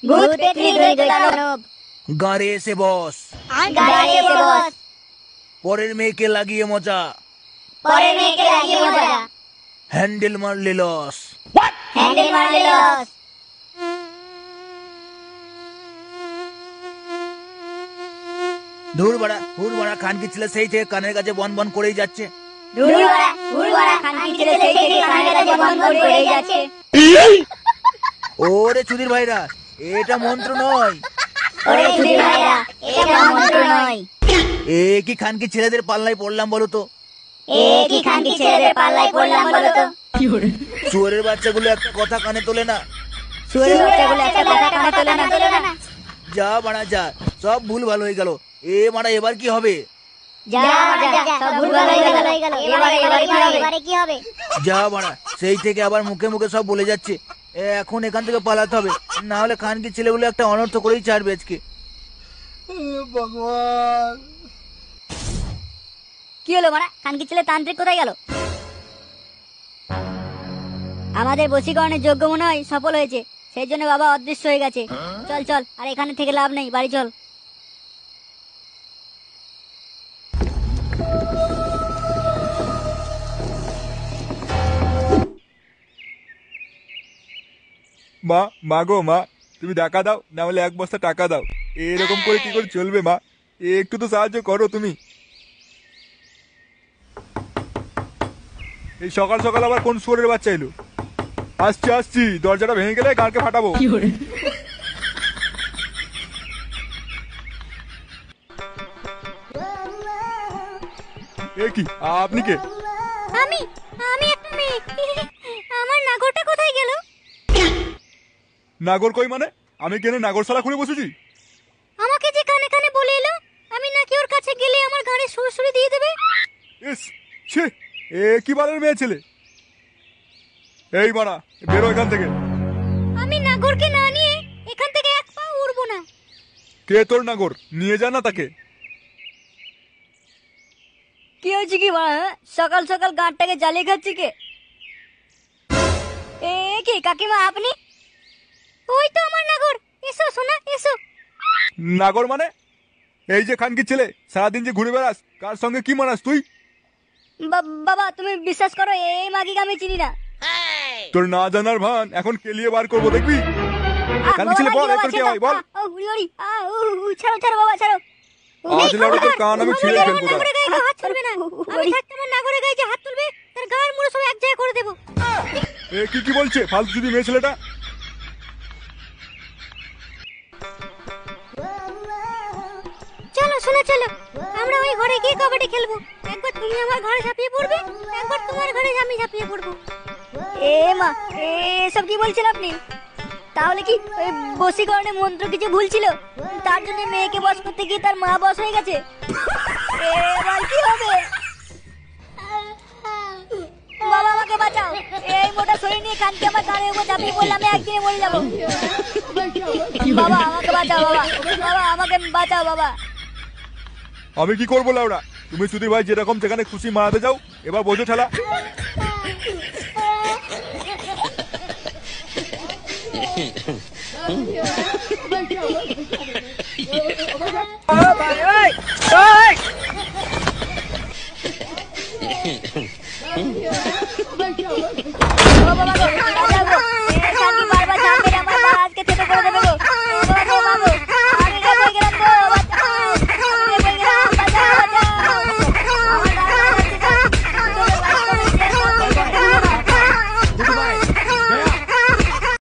ভূত পেত্নী দৈত্য দানব। গাড়ি এসে বস, গাড়ি এসে বস। পরের মেয়েকে লাগিয়ে মজা, পরের মেয়েকে লাগিয়ে মজা। হ্যান্ডেল মারলে লস। হ্যান্ডেল মারলে লস। ধুর বাড়া খানকি ছেলে সেই থেকে কানের কাছে বন বন করেই যাচ্ছে। ধুর বাড়া খানকি ছেলে সেই থেকে কানের কাছে বন বন করেই যাচ্ছে। ওরে চুদির ভাইরা, এটা মন্ত্র নয়। ওরে চুদির ভাইরা, এটা মন্ত্র নয়। এ কি খানকি ছেলেদের পাল্লায় পড়লাম বলো তো? এ কি খানকি ছেলেদের পাল্লায় পড়লাম বলো তো? শুয়োরের বাচ্চাগুলো একটা কথা কানে তোলে না। শুয়োরের বাচ্চাগুলো একটা কথা কানে তোলে না। যা বাড়া যা, সব ভুল ভালো হয়ে গেল। মারা এবার কি হবে? যা সব ভুলভাল হয়ে গেল। এবারে কি হবে? যা বাড়া, সেই থেকে আবার মুখে মুখে সব বলে যাচ্ছে। এখন এখান থেকে পালাতে হবে, না হলে খানকি ছেলেগুলো একটা অনর্থ করেই ছাড়বে আজকে। ভগবান, কি হলো মারা? খানকি ছেলে তান্ত্রিক কোথায় গেল? আমাদের বশীকরণের যোগ্য মনে হয় সফল হয়েছে, সেই জন্য বাবা অদৃশ্য হয়ে গেছে। চল আর এখানে থেকে লাভ নেই, বাড়ি চল। মা গো মা, তুমি টাকা দাও, না হলে 1 বস্তা টাকা দাও। এরকম করে কি করে চলবে মা? একটু তো সাহায্য করো তুমি। এই সকাল সকাল আবার কোন শুয়োরের বাচ্চা এলো? আসছি, দরজাটা ভেঙে গেলে গানকে ফাটাবো। এ কি, আপনি কে? আমি একটা মেয়ে। আমার নাগরটা কোথায় গেল? নাগর কই মানে? আমি কেন নাগরশালা খুলে বসেছি? আমাকে যে কানে কানে বলে এলো আমি নাকি ওর কাছে গেলে আমার গানে সুরসুরি দিয়ে দেবে। ইস, ছি, এ কি বালের মেয়ে ছেলে! এই মারা, বেরো এখান থেকে। আমি নাগরকে না নিয়ে এখান থেকে এক পা উড়বো না। কে তোর নাগর? নিয়ে যা না তাকে। কি হয়েছে কি বাড়া? সকাল সকাল গাঁটটাকে জ্বালিয়ে খাচ্ছি কে? এ কি কাকিমা আপনি? ওই তো আমার নাগর। এসো সোনা এসো। নাগর মানে? এই যে খানকি ছেলে, সারাদিন যে ঘুরে বেড়াস, কার সঙ্গে কি মানাস তুই? বাবা তুমি বিশ্বাস করো, এই মাগিকে আমি চিনি না। তোর না জানার ভান এখন কেলিয়ে বার করবো, দেখবি। খানকি ছেলে বল, তোর কে হয় বল? ছাড়ো বাবা ছাড়ো। আজ লাউড়া তোর কান আমি ছিঁড়ে ফেলবো। হাত তুলবে না। আমি থাকতে আমার নাগরের গায়ে যে হাত তুলবে তার গায়ের মুড়ো সব এক জায়গায় করে দেবো। এ কি বলছে ফালতু যদি মেয়ে ছেলেটা? চলো শোনা চলো, আমরা ওই ঘরে গিয়ে কবাডি খেলবো। একবার তুমি আমার ঘরে ঝাঁপিয়ে পড়বে, একবার তোমার ঘরে আমি ঝাঁপিয়ে পড়বো। মা, এসব কি বলছেন আপনি? তাহলে কি ওই বশীকরণের মন্ত্র কিছু ভুল ছিল? তার জন্য মেয়েকে বশ করতে গিয়ে তার মা বশ হয়ে গেছে। এবার কি হবে? বাবা আমাকে বাঁচাও। এই মোটা শরীর নিয়ে খানকে আমার কানের উপর ঝাঁপিয়ে পড়লে আমি একদিনে মরে যাবো। বাবা আমাকে বাঁচাও, বাবা আমাকে বাঁচাও বাবা। আমি কি করবো লাউড়া? তুমি সুধীর ভাই যেরকম যেখানে খুশি মারাতে যাও, এবার বোঝো ঠেলা।